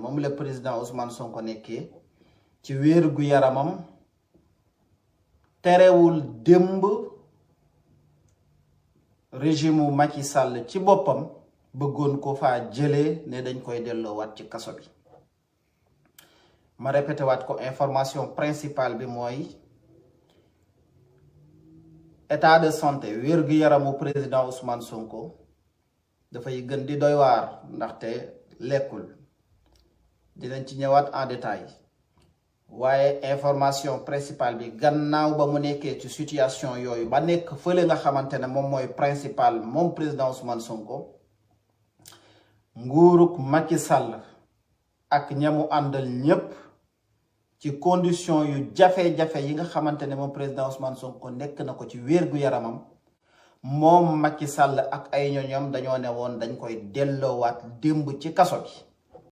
moom le président Ousmane Sonko nekkee ci wér gu yaramam terewul démb régime Macky Sall ci boppam bëggoon ko faa jëlee ne dañ koy delloowaat ci kaso bi. ma répété waat ko, information principale bi mooy état de santé wér gu yaramu président Ousmane Sonko dafay gën di doy waar ndaxte lekkul, dinañ ci ñëwaat en détail. waaye information principale bi gannaaw ba mu nekkee ci situation yooyu ba nekk fële nga xamante ne moom mooy principal moom président Ousmane Sonko, nguuruk Macky Sall ak ñamu àndal ñépp ci condition yu jafe-jafe yi nga xamante ne moom président Ousmane Sonko nekk na ko ci wér gu yaramam, moom Macky Sall ak ay ñoñom dañoo ne woon dañ koy delloowaat démb ci kaso bi.